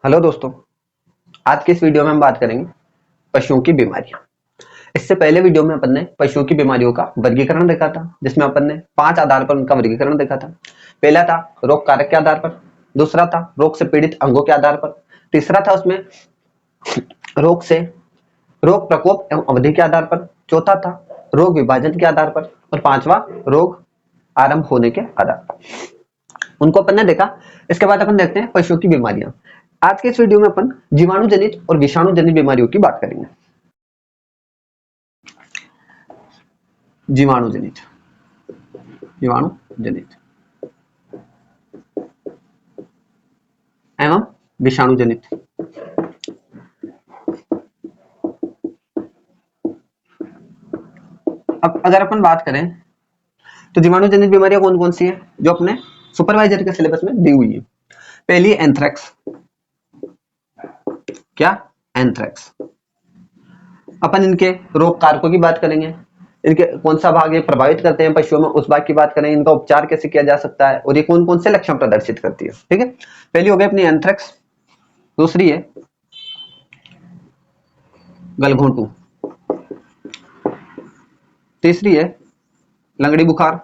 Hello दोस्तों, आज के इस वीडियो में हम बात करेंगे पशुओं की बीमारियां। इससे पहले वीडियो में अपन ने पशुओं की बीमारियों का वर्गीकरण देखा था, जिसमें अपन ने 5 आधार पर उनका वर्गीकरण देखा था। पहला था रोग कारक के आधार पर, दूसरा था रोग से पीड़ित अंगों के आधार पर, तीसरा था उसमें रोग प्रकोप एवं अवधि के आधार पर, चौथा था रोग विभाजन के आधार पर और पांचवा रोग आरंभ होने के आधार पर। उनको अपन ने देखा। इसके बाद अपन देखते हैं पशुओं की बीमारियां। आज के इस वीडियो में अपन जीवाणु जनित और विषाणु जनित बीमारियों की बात करेंगे। जीवाणु जनित एवं विषाणु जनित। अब अगर अपन बात करें तो जीवाणु जनित बीमारियां कौन कौन सी है जो अपने सुपरवाइजर के सिलेबस में दी हुई है। पहली एंथ्रेक्स। क्या? एंथ्रेक्स। अपन इनके रोग कारकों की बात करेंगे, इनके कौन सा भाग ये प्रभावित करते हैं पशुओं में, उस भाग की बात करेंगे, इनका उपचार कैसे किया जा सकता है और ये कौन कौन से लक्षण प्रदर्शित करती है। ठीक है, पहली हो गई अपनी एंथ्रेक्स, दूसरी है गलघोंटू, तीसरी है लंगड़ी बुखार,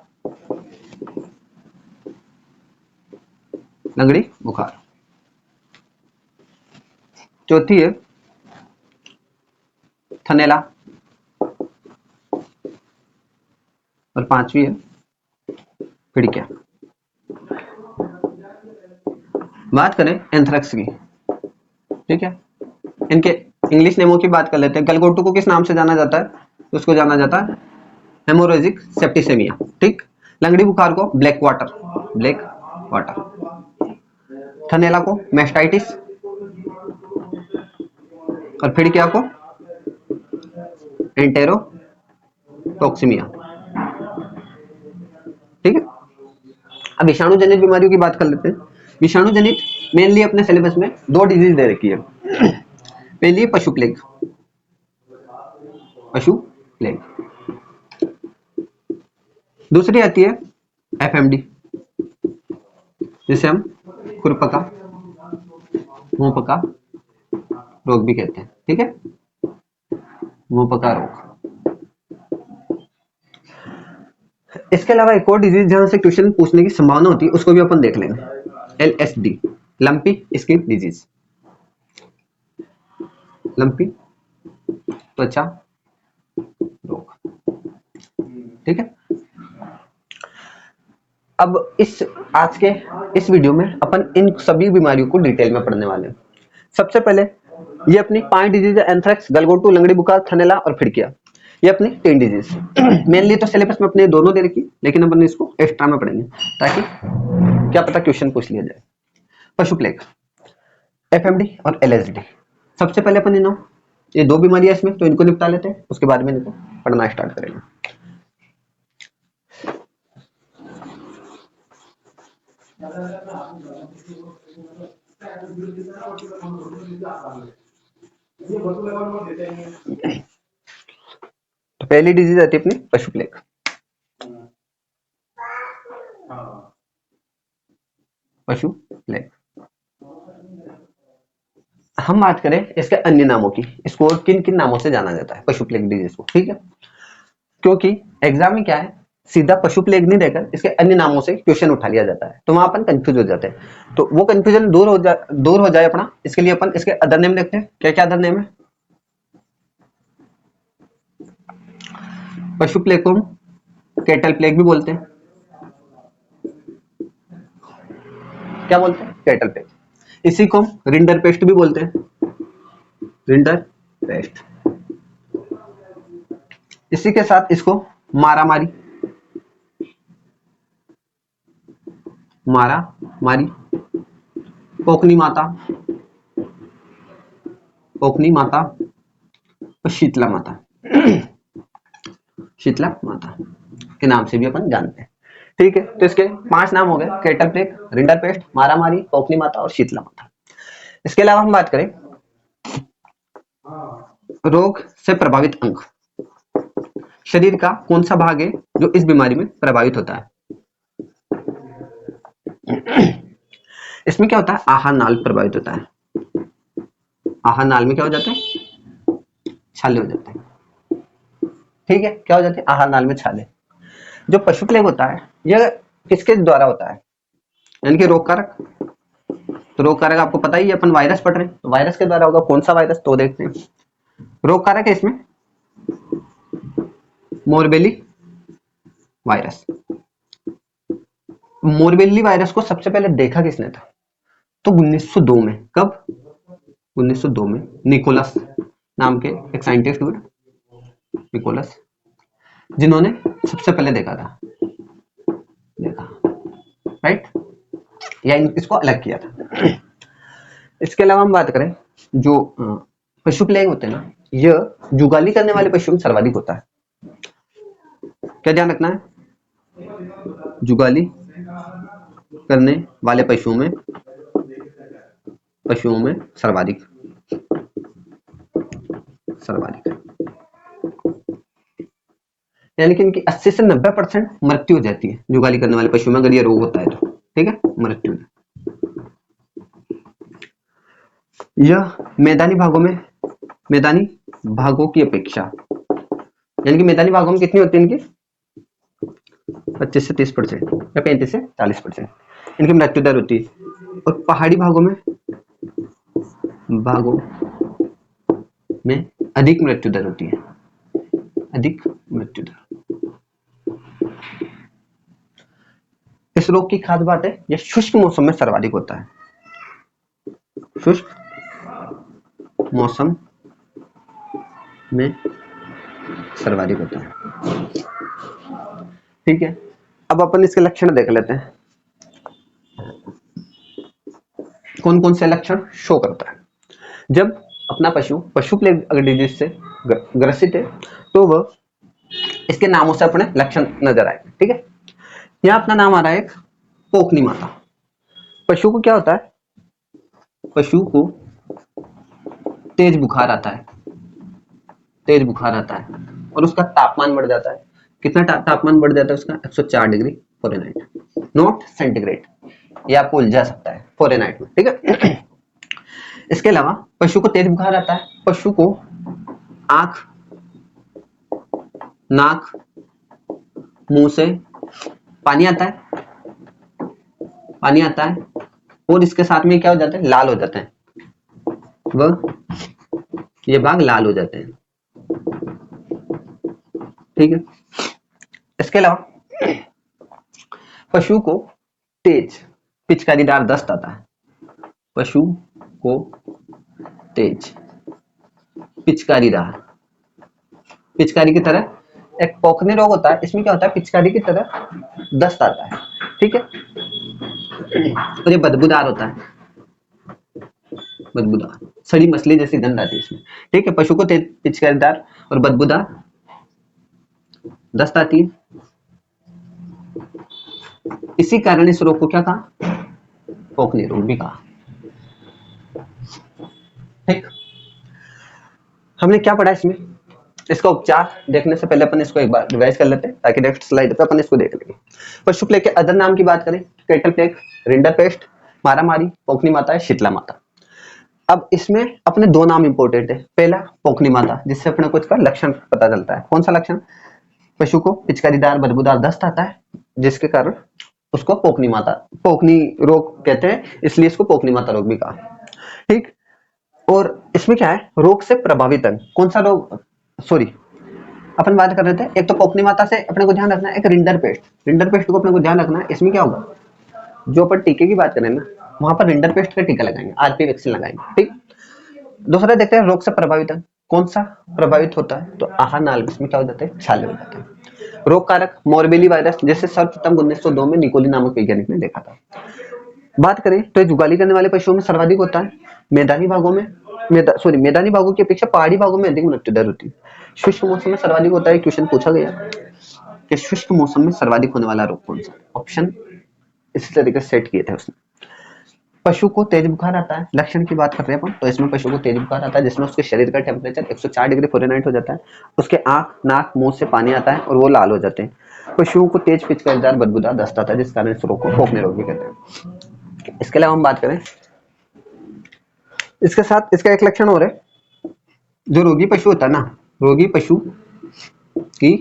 चौथी है थनेला और पांचवी है फिड़किया। बात करें एंथ्रेक्स की, ठीक है, इनके इंग्लिश नेमों की बात कर लेते हैं। गलघोंटू को किस नाम से जाना जाता है? उसको जाना जाता है हेमोरेजिक सेप्टिसेमिया। ठीक। लंगड़ी बुखार को ब्लैक वाटर। थनेला को मेस्टाइटिस और फिड़किया को एंटेरोटॉक्सिमिया। ठीक है। अब विषाणु जनित बीमारियों की बात कर लेते हैं। विषाणु जनित मेनली अपने सिलेबस में 2 डिजीज दे रखी है। पहली पशु प्लेग, दूसरी आती है एफएमडी, जिसे हम खुरपका मुंहपका रोग भी कहते हैं। ठीक है, मुंहपका रोग। इसके अलावा एक और डिजीज जहां से क्वेश्चन पूछने की संभावना होती है उसको भी अपन देख लेंगे। LSD, lumpy skin disease, lumpy त्वचा रोग। ठीक है। अब आज के इस वीडियो में अपन इन सभी बीमारियों को डिटेल में पढ़ने वाले हैं। सबसे पहले ये अपनी 5 डिजीज है, एंथ्रेक्स, गलघोंटू, लंगड़ी बुखार, थनेला और फिड़किया। ये अपनी 3 डिजीज। मेनली तो सिलेबस में अपने दोनों दे रखी, लेकिन अपन इसको एक्स्ट्रा में पढ़ेंगे ताकि क्या पता क्वेश्चन पूछ लिया जाए। पशु प्लेग, एफएमडी और एलएसडी। सबसे पहले अपन ये 2 बीमारियां इसमें, तो इनको निपटा लेते हैं, उसके बाद में इनको पढ़ना स्टार्ट करेंगे। तो पहली डिजीज आती है अपनी पशु प्लेग। हम बात करें इसके अन्य नामों की, इसको किन किन नामों से जाना जाता है पशु प्लेग डिजीज को। ठीक है, क्योंकि एग्जाम में क्या है, सीधा पशु प्लेग नहीं देकर इसके अन्य नामों से क्वेश्चन उठा लिया जाता है, तो वहां अपन कंफ्यूज हो जाते हैं। तो वो कंफ्यूजन दूर हो जाए अपना, इसके लिए अपन इसके अदर नेम देखते हैं। क्या क्या अदर नेम है पशु प्लेग को? कैटल प्लेग भी बोलते हैं। क्या बोलते हैं? Cattle plague. इसी को रिंडर पेस्ट भी बोलते हैं, रिंडर पेस्ट। इसी के साथ इसको मारामारी पोकनी माता और शीतला माता के नाम से भी अपन जानते हैं। ठीक है, तो इसके 5 नाम हो गए, कैटल प्लेग, रिंडर पेस्ट, मारामारी, पोकनी माता और शीतला माता। इसके अलावा हम बात करें रोग से प्रभावित अंग, शरीर का कौन सा भाग है जो इस बीमारी में प्रभावित होता है? इसमें क्या होता है, आहार नाल प्रभावित होता है। आहार नाल में क्या हो जाते हैं, छाले हो जाते हैं। ठीक है, क्या हो जाते हैं, आहार नाल में छाले। जो पशु प्लेग होता है यह किसके द्वारा होता है, यानी कि रोग कारक। तो रोग कारक आपको पता ही है, अपन वायरस पढ़ रहे हैं, तो वायरस के द्वारा होगा। कौन सा वायरस, तो देखते हैं। रोग कारक है इसमें मोरबेली वायरस। मोरबेली वायरस को सबसे पहले देखा किसने था, तो 1902 में। कब, 1902 में निकोलस नाम के एक साइंटिस्ट हुए, निकोलस, जिन्होंने सबसे पहले देखा था, देखा, राइट, या इसको अलग किया था। इसके अलावा हम बात करें, जो पशु प्लेग होते हैं ना, यह जुगाली करने वाले पशुओं में सर्वाधिक होता है। क्या ध्यान रखना है, जुगाली करने वाले पशुओं में सर्वाधिक यानी कि इनकी 80 से 90% मृत्यु हो जाती है जुगाली करने वाले पशुओं में, अगर ये रोग होता है तो। ठीक है, मृत्यु। यह मैदानी भागों की अपेक्षा, यानी कि मैदानी भागों में कितनी होती है इनकी, 25 से 30% या 35 से 40% इनकी मृत्यु दर होती है। और पहाड़ी भागों में अधिक मृत्यु दर होती है, अधिक मृत्यु दर। इस रोग की खास बात है, यह शुष्क मौसम में सर्वाधिक होता है, शुष्क मौसम में सर्वाधिक होता है। ठीक है, अब अपन इसके लक्षण देख लेते हैं, कौन कौन से लक्षण शो करता है। जब अपना पशु प्लेग अगर डिजीज से ग्रसित है तो वह इसके नामों से अपने लक्षण नजर आए। ठीक है, यहां अपना नाम आ रहा है एक पोकनी माता। पशु को क्या होता है, पशु को तेज बुखार आता है, और उसका तापमान बढ़ जाता है। कितना तापमान बढ़ जाता है उसका, 104 डिग्री फ़ारेनहाइट, नॉट सेंटीग्रेड, ये आपको उलझा सकता है, फ़ारेनहाइट में। ठीक है, इसके अलावा पशु को तेज बुखार आता है, पशु को आंख, नाक, मुंह से पानी आता है, और इसके साथ में क्या हो जाता है, लाल हो जाते हैं, वह ये भाग लाल हो जाते हैं। ठीक है, इसके अलावा पशु को तेज पिचकारीदार दस्त आता है, पशु को तेज पिचकारी की तरह एक पोखने रोग होता है, इसमें क्या होता है, पिचकारी की तरह दस्त आता है। ठीक है, और ये बदबूदार होता है, सड़ी मछली जैसी गंध आती है इसमें। ठीक है, पशु को तेज पिचकारीदार और बदबूदार दस्त आती है। इसी कारण इस रोग को क्या कहा, पोखनी रोग भी कहा। ठीक, हमने क्या पढ़ा इसमें, इसका उपचार देखने से पहले अपन इसको एक बार रिवाइज कर लेते हैं, ताकि नेक्स्ट स्लाइड पे अपन इसको देख लेंगे। पशु प्लेग के अदर नाम की बात करें, कैटल प्लेग, रिंडरपेस्ट, मारामारी, पोखनी माता है, शीतला माता। अब इसमें अपने दो नाम इंपॉर्टेंट है। पहला पोखनी माता, जिससे अपने को इसका लक्षण पता चलता है। कौन सा लक्षण, पशु को पिचकारीदार बदबूदार दस्त आता है, जिसके कारण उसको पोखनी रोग कहते हैं, इसलिए इसको पोखनी माता रोग भी कहा। ठीक, और इसमें क्या है, रोग से प्रभावित अंग, कौन सा रोग, सॉरी अपन बात कर रहे थे, एक तो पोखनी माता से अपने को ध्यान रखना है, एक रिंडरपेस्ट को अपने को ध्यान रखना है। इसमें क्या होगा, जो अपन टीके की बात करें ना, वहां पर रिंडरपेस्ट का टीका लगाएंगे, आरपी वैक्सीन लगाएंगे। ठीक, दूसरा देखते हैं रोग से प्रभावित अंग, कौन सा प्रभावित होता है, तो आहार नाल, इसमें क्या हो जाते हैं, छाले हो जाते हैं। रोग कारक मोरबेली वायरस, जैसे सर्वप्रथम 1902 में निकोली नामक वैज्ञानिक ने देखा था। बात करें तो जुगाली करने वाले पशुओं में सर्वाधिक होता है। मैदानी भागों की अपेक्षा पहाड़ी भागों में अधिक मृत्यु दर होती है। शुष्क मौसम में सर्वाधिक होता है, क्वेश्चन पूछा गया कि शुष्क मौसम में सर्वाधिक होने वाला रोग कौन सा, ऑप्शन इसी तरीके से सेट किए थे उसने। पशु को तेज बुखार आता है, लक्षण की बात कर रहे हैं अपन, तो इसमें पशु को तेज बुखार आता है, जिसमें उसके शरीर का टेम्परेचर 104 डिग्री फ़ारेनहाइट हो जाता है, उसके आंख, नाक, मुंह से पानी आता है और वो लाल हो जाते हैं। पशुओं को तेज पिचकारीदार बदबूदार दस्त आता है, जिस कारण इस रोग को पोखने रोग भी कहते हैं। इसके अलावा हम बात करें इसके साथ इसका एक लक्षण और है, जो रोगी पशु होता है ना, रोगी पशु की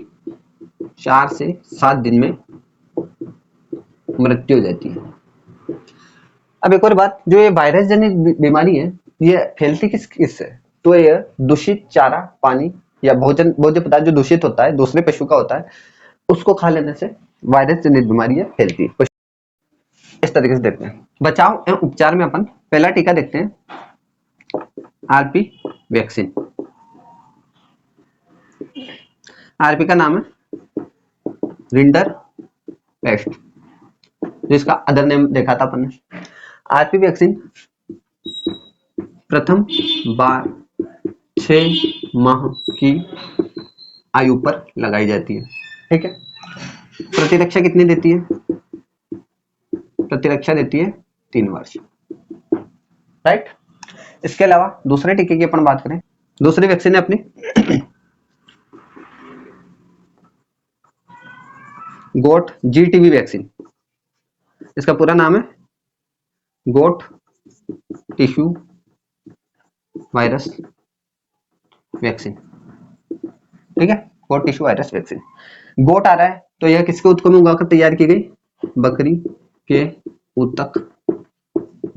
4 से 7 दिन में मृत्यु हो जाती है। अब एक और बात, जो ये वायरस जनित बीमारी है, ये फैलती किससे? तो ये दूषित चारा, पानी या भोज्य पदार्थ जो दूषित होता है, दूसरे पशु का होता है, उसको खा लेने से वायरस जनित बीमारी है फैलती है। इस तरीके से देखते हैं। बचाव एवं उपचार में अपन पहला टीका देखते हैं, आरपी वैक्सीन। आरपी का नाम है रिंडर पेस्ट, जिसका अदर नेम देखा था अपन ने। आरपी वैक्सीन प्रथम बार 6 माह की आयु पर लगाई जाती है। ठीक है। प्रतिरक्षा कितनी देती है? प्रतिरक्षा देती है 3 वर्ष। राइट। इसके अलावा दूसरे टीके की अपन बात करें, दूसरी वैक्सीन है अपनी गोट जीटीबी वैक्सीन। इसका पूरा नाम है गोट टिश्यू वायरस वैक्सीन। ठीक है, गोट टिश्यू वायरस वैक्सीन। गोट आ रहा है तो यह किसके ऊतक में उगाकर तैयार की गई? बकरी के ऊतक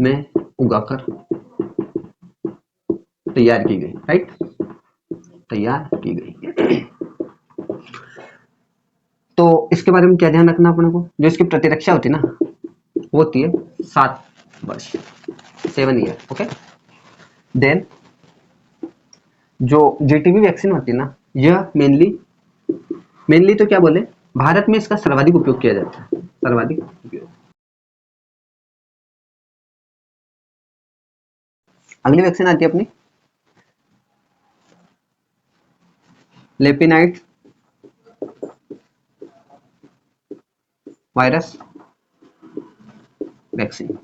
में उगाकर तैयार की गई। राइट, तैयार की गई। तो इसके बारे में क्या ध्यान रखना अपने को? जो इसकी प्रतिरक्षा होती है ना, वो होती है 7 वर्ष, 7 ईयर। ओके। देन जो जीटीबी वैक्सीन होती है ना, यह मेनली तो क्या बोले, भारत में इसका सर्वाधिक उपयोग किया जाता है, सर्वाधिक उपयोग। अगली वैक्सीन आती है अपनी लेपिनाइट वायरस वैक्सीन।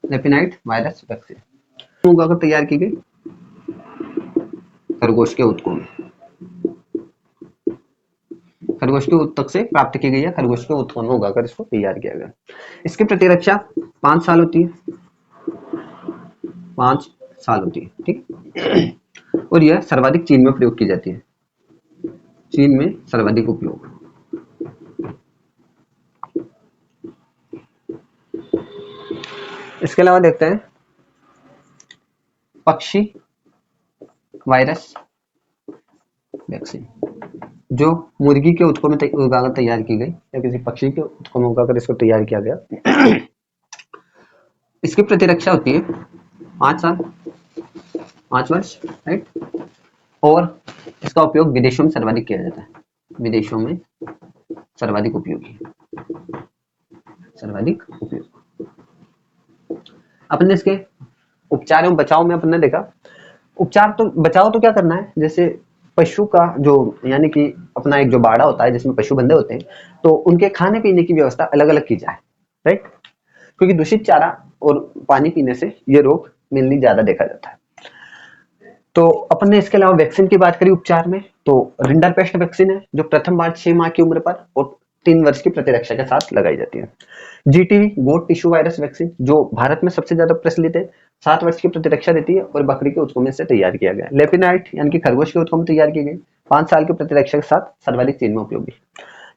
लेपिनाइट वायरस वैक्सीन उगाकर तैयार की गई खरगोश के ऊतकों में, खरगोश के ऊतक से प्राप्त की गई है, खरगोश के ऊतकों में उगाकर इसको तैयार किया गया। इसकी प्रतिरक्षा 5 साल होती है, 5 साल होती है। ठीक। और यह सर्वाधिक चीन में प्रयोग की जाती है, चीन में सर्वाधिक उपयोग। इसके अलावा देखते हैं पक्षी वायरस वैक्सीन, जो मुर्गी के ऊतकों में उगाकर तैयार की गई या किसी पक्षी के ऊतकों में उगाकर इसको तैयार किया गया। इसकी प्रतिरक्षा होती है 5 साल, 5 वर्ष। राइट। और इसका उपयोग विदेशों में सर्वाधिक किया जाता है, विदेशों में सर्वाधिक उपयोगी, सर्वाधिक उपयोग। अपन ने इसके उपचार एवं बचाव में अपन ने देखा, उपचार तो, बचाव तो क्या करना है, जैसे पशु का जो, यानी कि अपना एक जो बाड़ा होता है जिसमें पशु बंधे होते हैं, तो उनके खाने पीने की व्यवस्था अलग अलग की जाए। राइट, क्योंकि दूषित चारा और पानी पीने से ये रोग मेनली ज्यादा देखा जाता है। तो अपन ने इसके अलावा वैक्सीन की बात करी उपचार में, तो रिंडरपेस्ट वैक्सीन है, जो प्रथम बार 6 माह की उम्र पर और 3 वर्ष की प्रतिरक्षा के साथ लगाई जाती है। जीटीवी गोट टिश्यू वायरस वैक्सीन, जो भारत में सबसे ज्यादा प्रचलित है, 7 वर्ष की प्रतिरक्षा देती है और बकरी के ऊतकों में से तैयार किया गया। लेपिनाइट यानी कि खरगोश के ऊतकों में तैयार की गई, 5 साल की प्रतिरक्षा के साथ सर्वाधिक चीन में उपयोगी।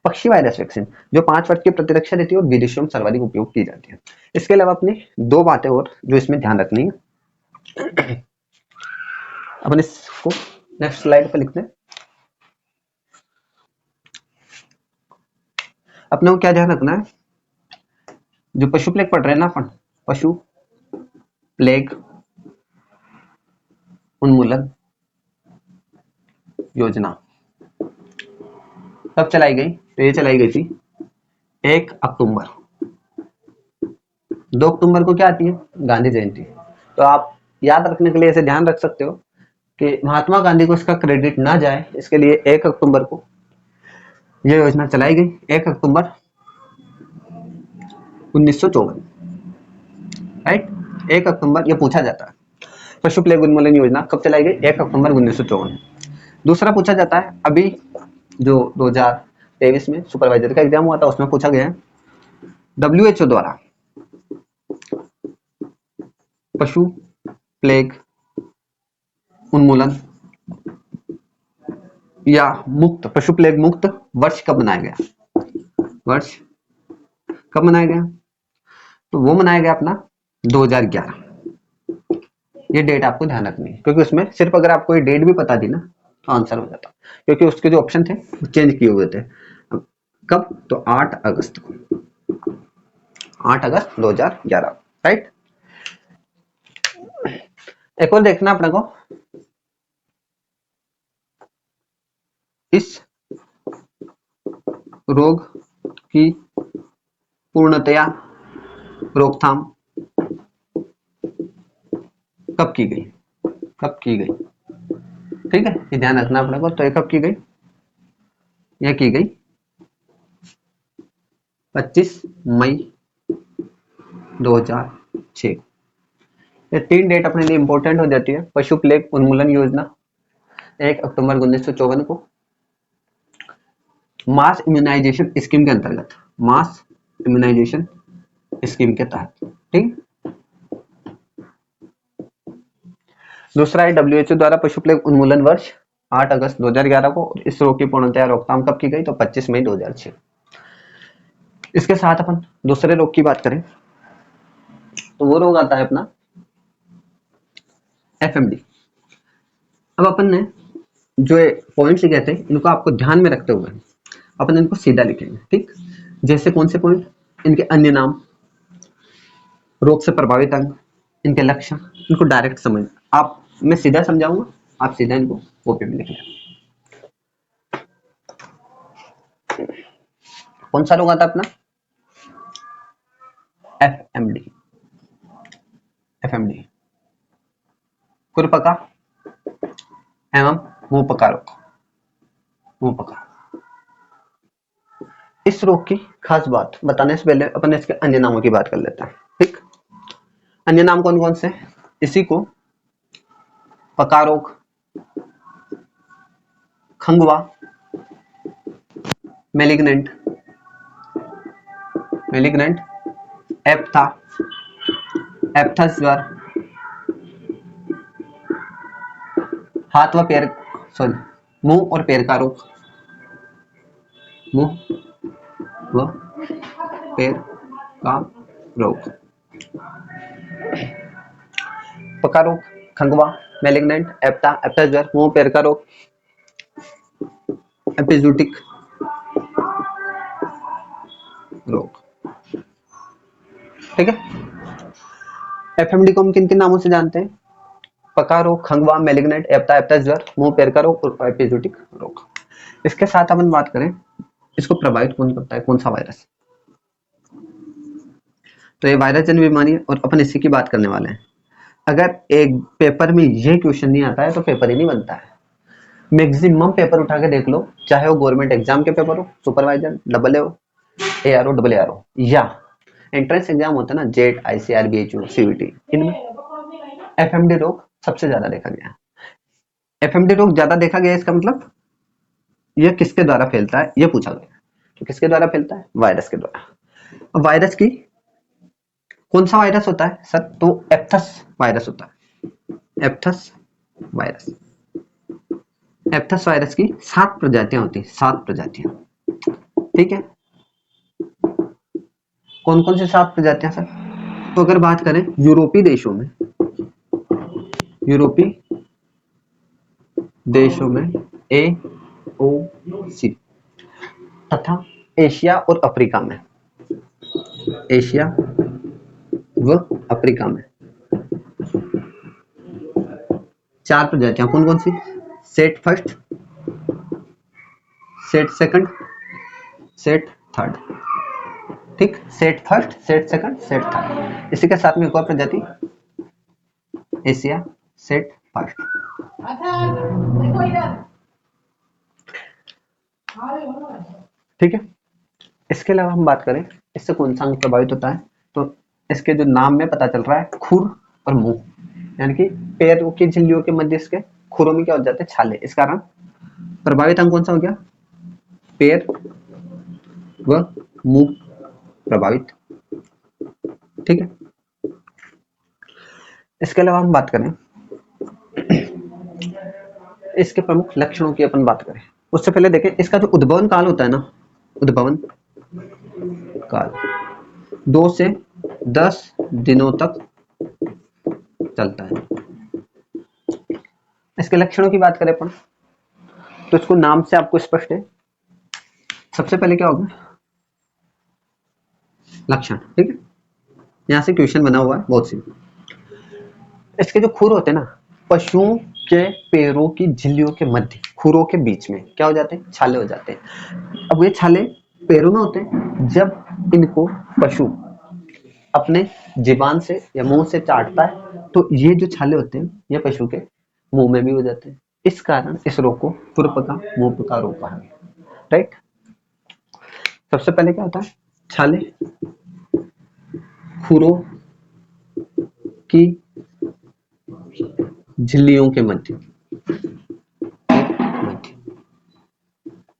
पक्षी वायरस वैक्सीन, जो 5 वर्ष की प्रतिरक्षा देती है और विदेशों में सर्वाधिक उपयोग की जाती है। इसके अलावा अपनी 2 बातें और जो इसमें ध्यान रखनी है, अपन इसको नेक्स्ट स्लाइड पर लिखते हैं। अपने को क्या ध्यान रखना है, जो पशु प्लेग पढ़ रहे हैं ना अपन, पशु प्लेग उन्मूलन योजना कब चलाई गई? तो ये चलाई गई थी 1 अक्टूबर। 2 अक्टूबर को क्या आती है? गांधी जयंती। तो आप याद रखने के लिए ऐसे ध्यान रख सकते हो कि महात्मा गांधी को इसका क्रेडिट ना जाए, इसके लिए 1 अक्टूबर को यह योजना चलाई गई। 1 अक्टूबर 1954। राइट, 1 अक्टूबर ये पूछा जाता है, पशु प्लेग उन्मूलन योजना कब चलाई गई? 1 अक्टूबर 1954। दूसरा पूछा जाता है, अभी जो 2023 में सुपरवाइजर का एग्जाम हुआ था, उसमें पूछा गया है WHO द्वारा पशु प्लेग उन्मूलन या मुक्त, पशु प्लेग मुक्त वर्ष कब मनाया गया? वर्ष कब मनाया गया? तो वो मनाया गया अपना 2011। ये डेट आपको ध्यान रखनी है, क्योंकि उसमें सिर्फ अगर आपको ये डेट भी पता थी ना तो आंसर हो जाता, क्योंकि उसके जो ऑप्शन थे वो चेंज किए हुए थे। कब? तो 8 अगस्त को, 8 अगस्त 2011, राइट। एक और देखना अपने को, इस रोग की पूर्णतया रोकथाम कब की गई? कब की गई? ठीक है, ये ध्यान रखना अपने को। तो ये कब की गई? यह की गई 25 मई 2006। ये 3 डेट अपने लिए इंपॉर्टेंट हो जाती है। पशु प्लेग उन्मूलन योजना 1 अक्टूबर 1954 को, मास इम्यूनाइजेशन स्कीम के अंतर्गत, मास इम्यूनाइजेशन स्कीम के तहत, ठीक। दूसरा है डब्ल्यूएचओ द्वारा पशु प्लेग उन्मूलन वर्ष 8 अगस्त 2011 को। इस रोग की पूर्णतया रोकथाम कब की गई? तो 25 मई 2006। इसके साथ अपन दूसरे रोग की बात करें तो वो रोग आता है अपना एफएमडी। अब अपन ने जो पॉइंट्स लिखे थे इनको आपको ध्यान में रखते हुए अपन इनको सीधा लिखेंगे, ठीक। जैसे कौन से पॉइंट? इनके अन्य नाम, रोग से प्रभावित अंग, इनके लक्षण, इनको डायरेक्ट समझ। आप, मैं सीधा समझाऊंगा, आप सीधा इनको कॉपी में लिख लें। कौन सा रोग आता है अपना? एफएमडी। एफएमडी खुरपका एवं मुंहपका रोग। मुंहपका। इस रोग की खास बात बताने से पहले अपन इसके अन्य नामों की बात कर लेते हैं, ठीक। अन्य नाम कौन कौन से? इसी को पका रोग, खंगवा, मेलिग्नेंट, मेलिग्नेंट, एप्था, एप्थस ज्वर, हाथ व पैर, सॉरी, मुंह और पैर का रोग, मुंह व पैर का रोग, पका रोग, खंगवा, मेलिग्नेंट, एप्था, एप्थस ज्वर, मुंह पैर का रोग, एपिजूटिक रोग, ठीक है। एफएमडी को हम किन किन नामों से जानते हैं? पका रोग, खंगवा, मेलिग्नेंट, एप्था, एप्थस ज्वर, मुंह पैर का रोग और एपिजूटिक रोग। इसके साथ अपन बात करें इसको प्रभावित कौन करता है, कौन सा वायरस? तो ये वायरस जन्य बीमारी है और अपन इसी की बात करने वाले हैं। अगर एक पेपर में ये क्वेश्चन नहीं आता है तो पेपर ही नहीं बनता है। मैक्सिमम पेपर उठा के देख लो, चाहे वो गवर्नमेंट एग्जाम के पेपर हो, सुपरवाइजर, डबल ए हो, ARO, डबल ARO, या एंट्रेंस एग्जाम होता है ना, जेट, ICAR, BHU, CVT, इनमें एफएमडी रोग सबसे ज्यादा देखा गया। एफएमडी रोग ज्यादा देखा गया, इसका मतलब यह किसके द्वारा फैलता है, यह पूछा गया। तो किसके द्वारा फैलता है? वायरस के द्वारा। अब वायरस की कौन सा वायरस होता है सर? तो एप्थस वायरस होता है। एप्थस वायरस। एप्थस वायरस की 7 प्रजातियां होती हैं, 7 प्रजातियां, ठीक है। कौन कौन सी 7 प्रजातियां सर? तो अगर बात करें यूरोपीय देशों में, यूरोपीय देशों में AOC तथा एशिया और अफ्रीका में, एशिया व अफ्रीका में 4 प्रजातियां। कौन कौन सी? Set first, set second, set third, ठीक। Set first, set second, set third. इसी के साथ में एक और प्रजाति एशिया सेट फर्स्ट। ठीक है। इसके अलावा हम बात करें इससे कौन सा अंग प्रभावित होता है, तो इसके जो नाम में पता चल रहा है, खुर और मुंह, यानी कि पैरों की झिल्लियों के मध्य इसके खुरों में क्या हो जाते हैं? छाले। इस कारण प्रभावित अंग कौन सा हो गया? पैर व मुंह प्रभावित, ठीक है। इसके अलावा हम बात करें इसके प्रमुख लक्षणों की, अपन बात करें उससे पहले देखें इसका जो उद्भवन काल होता है ना, उद्भवन काल 2 से 10 दिनों तक चलता है। इसके लक्षणों की बात करें अपन तो इसको नाम से आपको स्पष्ट है। सबसे पहले क्या होगा, लक्षण, ठीक है, यहां से क्वेश्चन बना हुआ है बहुत सी। इसके जो खुर होते हैं ना, पशुओं के पैरों की झिल्लियों के मध्य, खुरों के बीच में क्या हो जाते हैं, छाले हो जाते हैं। अब ये छाले पैरों में होते हैं, जब इनको पशु अपने जीवान से या मुंह से चाटता है तो ये जो छाले होते हैं ये पशु के मुंह में भी हो जाते हैं। इस कारण इस रोग को खुरपका मुंहपका रोग कहा गया, राइट। सबसे पहले क्या होता है, छाले खुरों की झिल्लियों के मध्य,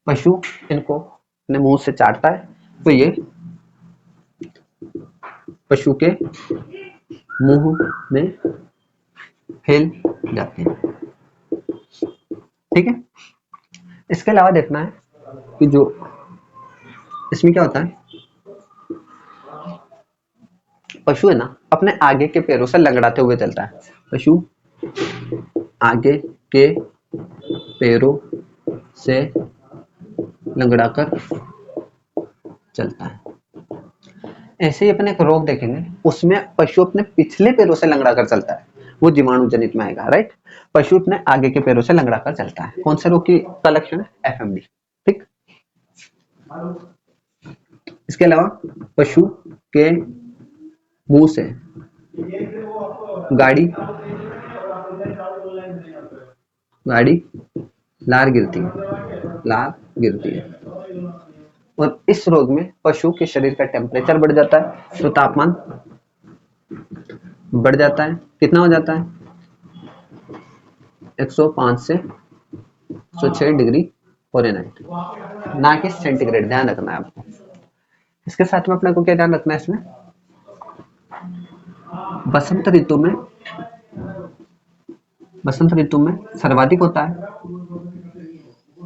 पशु इनको अपने मुंह से चाटता है तो ये पशु के मुंह में फैल जाते हैं, ठीक है। इसके अलावा देखना है कि जो इसमें क्या होता है, पशु है ना अपने आगे के पैरों से लंगड़ाते हुए चलता है। पशु आगे के पैरों से लंगड़ाकर चलता है। ऐसे ही अपने एक रोग देखेंगे उसमें पशु अपने पिछले पैरों से लंगड़ाकर चलता है, वो जीवाणु जनित में आएगा, राइट। पशु अपने आगे के पैरों से लंगड़ाकर चलता है, कौन से रोग की का लक्षण है, एफएमडी, ठीक। इसके अलावा पशु के मुंह से गाड़ी लार गिरती है। और इस रोग में पशु के शरीर का टेम्परेचर बढ़ जाता है, तो तापमान बढ़ जाता है, कितना हो जाता है 105 से 106 डिग्री फ़ारेनहाइट, ना कि सेंटीग्रेड, ध्यान रखना है आपको। इसके साथ में अपने को क्या ध्यान रखना है, इसमें बसंत ऋतु में सर्वाधिक होता है,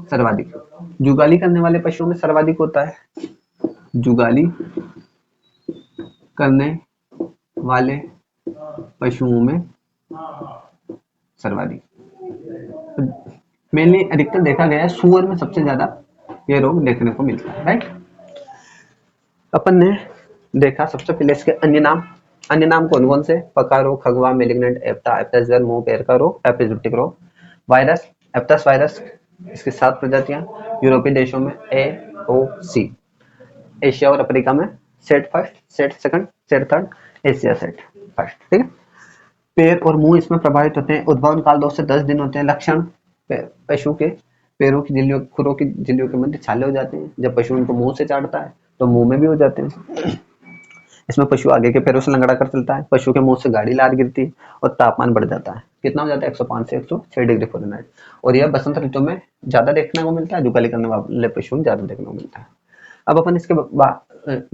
सर्वाधिक जुगाली करने वाले पशुओं में सर्वाधिक होता है, जुगाली करने वाले पशुओं में सर्वाधिक, मेनली अधिकतर देखा गया है सुअर में सबसे ज्यादा ये रोग देखने को मिलता है, राइट। अपन ने देखा सबसे पहले इसके अन्य नाम कौन कौन से, पका रोग, खगवा, मेलिग्नेंट, एप्टा, एप्टाजर, मुंह पैर का रोग, एपिजोटिक रोग, वायरस, एप्टस वायरस, इसकी 7 प्रजातियां, यूरोपीय देशों में AOC, एशिया और अफ्रीका में set first, set second, set third, Asia set first, ठीक है। पैर और मुंह इसमें प्रभावित होते हैं, उद्भवन काल 2 से 10 दिन होते हैं। लक्षण, पशु के पैरों की झिल्लियों, खुरों की झिल्लियों के मध्य छाले हो जाते हैं, जब पशु उनको मुंह से चाटता है तो मुंह में भी हो जाते हैं। इसमें पशु आगे के पैरों से लंगड़ा कर चलता है, पशु के मुंह से गाड़ी लार गिरती है और तापमान बढ़ जाता है, कितना हो जाता है 105 से 106 डिग्री फ़ारेनहाइट। और यह बसंत ऋतु में ज्यादा देखने को मिलता है, जुगाली करने वाले पशु में ज्यादा देखने को मिलता है। अब अपन इसके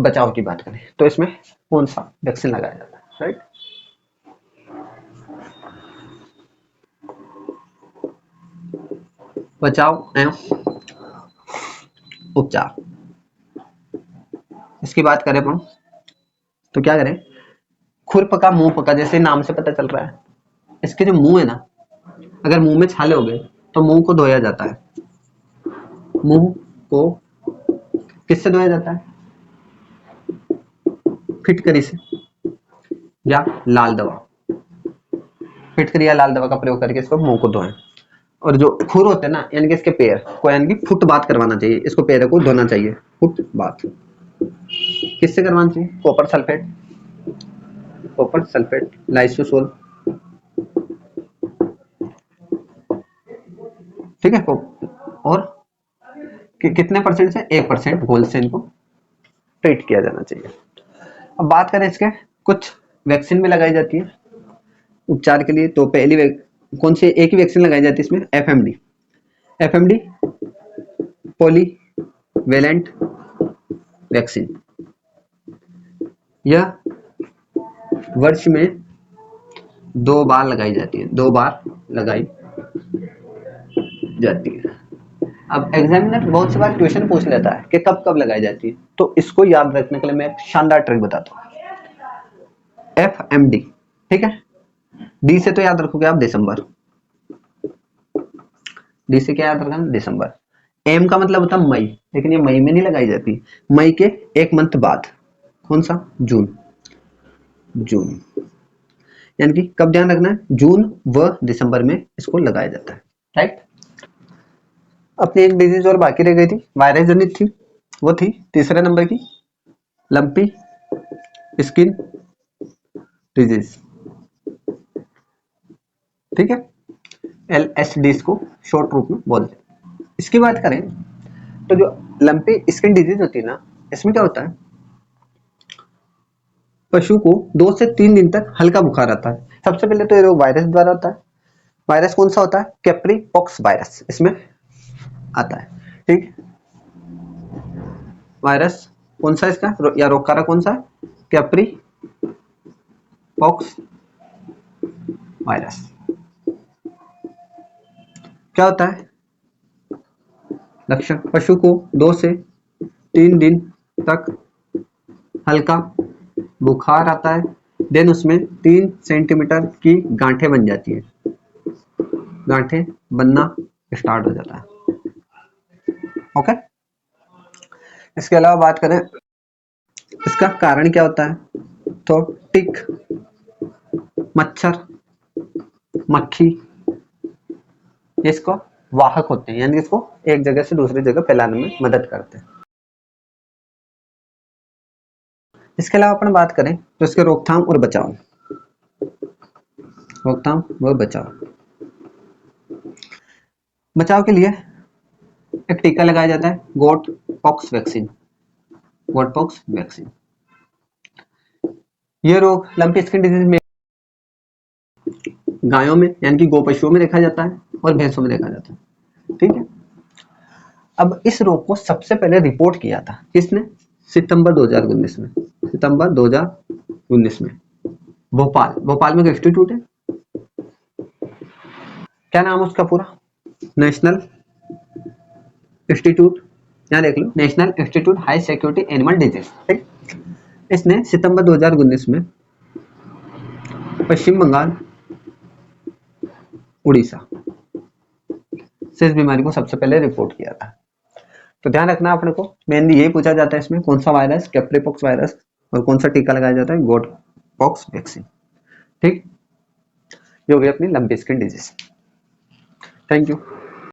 बचाव की बात करें तो इसमें कौन सा वैक्सीन लगाया जाता है, राइट। बचाव एवं उपचार, इसकी बात करें अपन तो क्या करें, खुरपका मुंहपका, जैसे नाम से पता चल रहा है, इसके जो मुंह है ना, अगर मुंह में छाले हो गए तो मुंह को धोया जाता है। मुंह को किससे धोया जाता है, फिटकरी से या लाल दवा, फिटकरी या लाल दवा का प्रयोग करके इसको मुंह को धोएं। और जो खुर होते हैं ना, यानी कि इसके पैर को, यानी कि फुट बात करवाना चाहिए, इसको पैर को धोना चाहिए, फुट बात किससे करवाना चाहिए, कॉपर सल्फेट, लाइसोसोल, ठीक है। और कितने परसेंट से, 1% घोल से इनको ट्रीट किया जाना चाहिए। अब बात करें इसके, कुछ वैक्सीन भी लगाई जाती है उपचार के लिए। तो पहली कौन सी, एक ही वैक्सीन लगाई जाती है इसमें, एफएमडी पॉलीवेलेंट वैक्सीन। यह वर्ष में 2 बार लगाई जाती है, 2 बार लगाई जाती है। अब एग्जामिनर बहुत सी बार क्वेश्चन पूछ लेता है कि कब कब लगाई जाती है, तो इसको याद रखने के लिए मैं एक शानदार ट्रिक बताता हूँ। FMD, ठीक है। डी से तो याद रखोगे आप दिसंबर, डी से क्या याद रखना, दिसंबर। एम का मतलब होता है मई, लेकिन ये मई में नहीं लगाई जाती, मई के एक मंथ बाद। कौन सा, जून, जून। यानी कि कब ध्यान रखना है, जून व दिसंबर में इसको लगाया जाता है, राइट। अपनी एक डिजीज और बाकी रह गई थी, वायरस जनित थी, वो थी तीसरे नंबर की लंपी स्किन डिजीज, ठीक है। LSD इसको शॉर्ट रूप में बोलते हैं। इसकी बात करें तो जो लंपी स्किन डिजीज होती है ना, इसमें क्या होता है, पशु को 2 से 3 दिन तक हल्का बुखार आता है। सबसे पहले तो ये रोग वायरस द्वारा होता है। वायरस कौन सा होता है, कैप्री पॉक्स वायरस इसमें आता है, ठीक। वायरस कौन सा इसका या रोग कारक कौन सा है, कैप्री पॉक्स वायरस। क्या होता है लक्षण, पशु को 2 से 3 दिन तक हल्का बुखार आता है, देन उसमें 3 सेंटीमीटर की गांठें बन जाती है, गांठें बनना स्टार्ट हो जाता है, ओके। इसके अलावा बात करें इसका कारण क्या होता है, तो टिक, मच्छर, मक्खी, ये इसको वाहक होते हैं, यानी इसको एक जगह से दूसरी जगह फैलाने में मदद करते हैं। इसके अलावा अपन बात करें तो इसके रोकथाम और बचाव, रोकथाम व बचाव। बचाव के लिए एक टीका लगाया जाता है, goat pox vaccine, goat pox vaccine. ये रोग लंपी स्किन डिजीज में गायों में यानी कि गो पशुओं में देखा जाता है और भैंसों में देखा जाता है, ठीक है। अब इस रोग को सबसे पहले रिपोर्ट किया था किसने, सितंबर 2019 में, सितंबर 2019 में भोपाल में एक इंस्टीट्यूट है, क्या नाम है उसका पूरा, नेशनल इंस्टीट्यूट, यहाँ देख लो, national institute high security animal disease, ठीक। इसने सितंबर 2019 में पश्चिम बंगाल, उड़ीसा से इस बीमारी को सबसे पहले रिपोर्ट किया था। तो ध्यान रखना अपने को, मेनली यही पूछा जाता है इसमें, कौन सा वायरस, कैप्रीपॉक्स वायरस, और कौन सा टीका लगाया जाता है, गोट पॉक्स वैक्सीन, ठीक। ये हो गई अपनी lumpy skin disease. Thank you.